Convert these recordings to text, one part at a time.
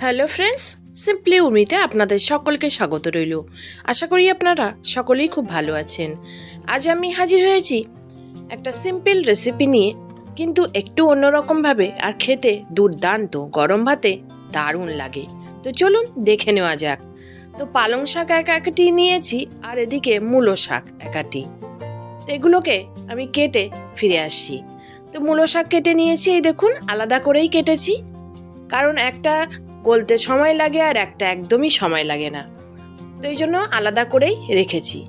Hello friends, simply উর্মিতে আপনাদের সকলকে স্বাগত রইল। আশা করি আপনারা সকলেই খুব ভালো আছেন। আজ আমি হাজির হয়েছি একটা সিম্পল রেসিপি নিয়ে, কিন্তু একটু অন্যরকমভাবে, আর খেতে দুর্দান্ত, গরম ভাতে দারুণ লাগে। তো চলুন দেখে নেওয়া যাক। তো পালং শাক একটি নিয়েছি, আর এদিকে মূলো শাক একটি। তো এগুলোকে আমি কেটে ফিরে আসছি। তো মূলো শাক কেটে নিয়েছি, এই দেখুন আলাদা করেই কেটেছি, কারণ একটা গলতে সময় লাগে আর একটা একদমই সময় লাগে না। তো এই জন্য আলাদা করেই রেখেছি।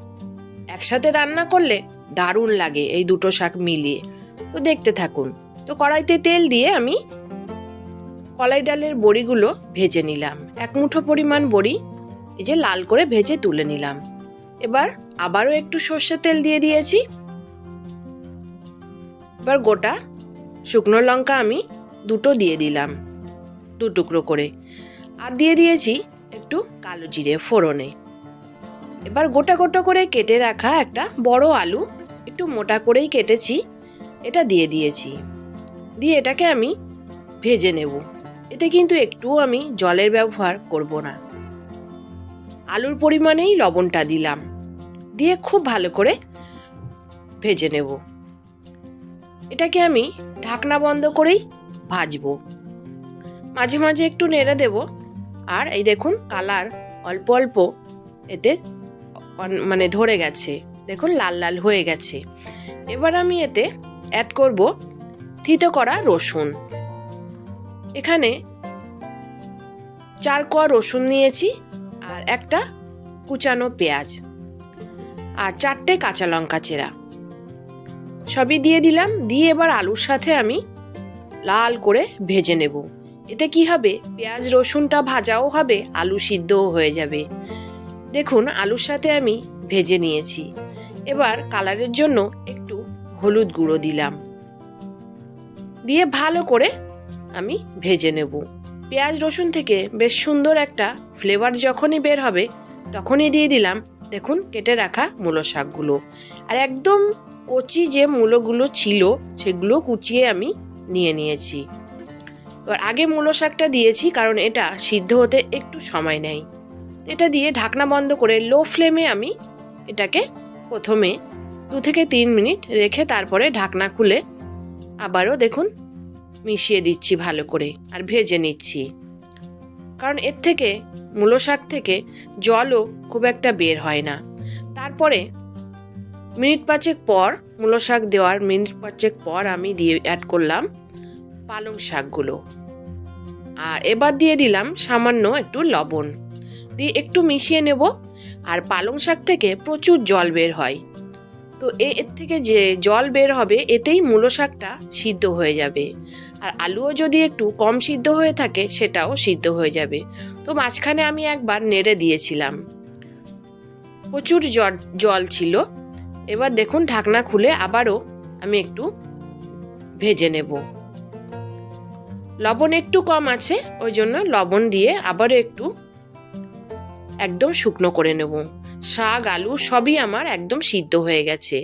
একসাথে রান্না করলে দারুণ লাগে এই দুটো শাক মিলিয়ে। তো দেখতে থাকুন। তো কড়াইতে তেল দিয়ে আমি কলাই ডালের বড়িগুলো ভেজে নিলাম। এক মুঠো পরিমাণ বড়ি এই যে লাল করে ভেজে তুলে নিলাম। এবার আবারও একটু সর্ষের তেল দিয়ে দিয়েছি। এবার গোটা শুকনো লঙ্কা আমি দুটো দিয়ে দিলাম, দু টুকরো করে, আর দিয়ে দিয়েছি একটু কালো জিরে ফোড়নে। এবার গোটা গোটা করে কেটে রাখা একটা বড় আলু, একটু মোটা করেই কেটেছি, এটা দিয়ে দিয়েছি। দিয়ে এটাকে আমি ভেজে নেব। এতে কিন্তু একটু আমি জলের ব্যবহার করব না। আলুর পরিমাণেই লবণটা দিলাম, দিয়ে খুব ভালো করে ভেজে নেব। এটাকে আমি ঢাকনা বন্ধ করেই ভাজবো। মাঝে মাঝে একটু নেড়ে দেব। আর এই দেখুন কালার অল্প অল্প এতে ধরে গেছে, দেখুন লাল লাল হয়ে গেছে। এবার আমি এতে অ্যাড করব থিতো করা রসুন। এখানে 4 কোয়া রসুন নিয়েছি, আর একটা কুচানো পেঁয়াজ, আর 4টে কাঁচা লঙ্কা চেরা, সবই দিয়ে দিলাম। দিয়ে এবার আলুর সাথে আমি লাল করে ভেজে নেব। এতে কি হবে, পেঁয়াজ রসুনটা ভাজাও হবে, আলু সিদ্ধও হয়ে যাবে। দেখুন আলুর সাথে আমি ভেজে নিয়েছি। এবার কালারের জন্য একটু হলুদ গুঁড়ো দিলাম, দিয়ে ভালো করে আমি ভেজে নেব। পেঁয়াজ রসুন থেকে বেশ সুন্দর একটা ফ্লেভার যখনই বের হবে, তখনই দিয়ে দিলাম দেখুন কেটে রাখা মূলো শাকগুলো। আর একদম কচি যে মূলোগুলো ছিল সেগুলো কুচিয়ে আমি নিয়ে নিয়েছি। এবার আগে মূলো শাকটা দিয়েছি, কারণ এটা সিদ্ধ হতে একটু সময় নেয়। এটা দিয়ে ঢাকনা বন্ধ করে লো ফ্লেমে আমি এটাকে প্রথমে 2 থেকে 3 মিনিট রেখে তারপরে ঢাকনা খুলে আবারও দেখুন মিশিয়ে দিচ্ছি ভালো করে, আর ভেজে নিচ্ছি। কারণ এর থেকে মূলো শাক থেকে জলও খুব একটা বের হয় না। তারপরে মিনিট 5 পর, মূলো শাক দেওয়ার মিনিট 5 পর আমি দিয়ে অ্যাড করলাম পালং শাকগুলো। আর এবার দিয়ে দিলাম সামান্য একটু লবণ, দিয়ে একটু মিশিয়ে নেব। আর পালং শাক থেকে প্রচুর জল বের হয়, তো এর থেকে যে জল বের হবে এতেই মূলো শাকটা সিদ্ধ হয়ে যাবে। আর আলুও যদি একটু কম সিদ্ধ হয়ে থাকে সেটাও সিদ্ধ হয়ে যাবে। তো মাঝখানে আমি একবার নেড়ে দিয়েছিলাম, প্রচুর জল ছিল। এবার দেখুন ঢাকনা খুলে আবারও আমি একটু ভেজে নেব। লবণ একটু কম আছে, ওই জন্য লবণ দিয়ে আবারও একটু একদম শুকনো করে নেব। শাক আলু সবই আমার একদম সিদ্ধ হয়ে গেছে।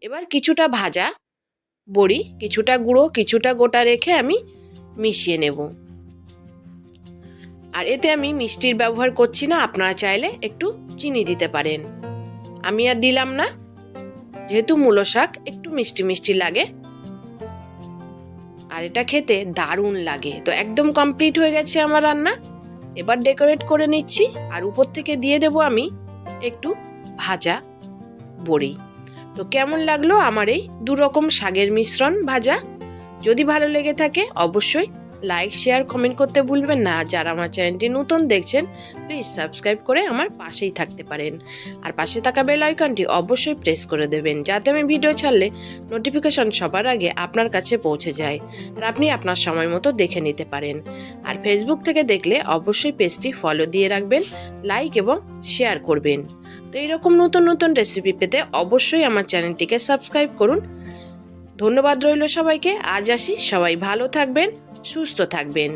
এবার কিছুটা ভাজা বড়ি, কিছুটা গুঁড়ো কিছুটা গোটা রেখে আমি মিশিয়ে নেব। আর এতে আমি মিষ্টির ব্যবহার করছি না, আপনারা চাইলে একটু চিনি দিতে পারেন। আমি আর দিলাম না, যেহেতু মূলো শাক একটু মিষ্টি মিষ্টি লাগে, আর এটা খেতে দারুণ লাগে। তো একদম কমপ্লিট হয়ে গেছে আমার রান্না। এবার ডেকোরেট করে নিচ্ছি, আর উপর থেকে দিয়ে দেব আমি একটু ভাজা বড়ি। তো কেমন লাগলো আমার এই 2 রকম শাকের মিশ্রণ ভাজা? যদি ভালো লেগে থাকে অবশ্যই লাইক শেয়ার কমেন্ট করতে ভুলবেন না। যারা আমার চ্যানেলটি নতুন দেখছেন প্লিজ সাবস্ক্রাইব করে আমার পাশেই থাকতে পারেন। আর পাশে থাকা বেল আইকনটি অবশ্যই প্রেস করে দেবেন, যাতে আমি ভিডিও ছাড়লে নোটিফিকেশন সবার আগে আপনার কাছে পৌঁছে যায়, আর আপনি আপনার সময় মতো দেখে নিতে পারেন। আর ফেসবুক থেকে দেখলে অবশ্যই পেজটি ফলো দিয়ে রাখবেন, লাইক এবং শেয়ার করবেন। তো এইরকম নতুন নতুন রেসিপি পেতে অবশ্যই আমার চ্যানেলটিকে সাবস্ক্রাইব করুন। ধন্যবাদ রইল সবাইকে। আজ আসি, সবাই ভালো থাকবেন, সুস্থ থাকবেন।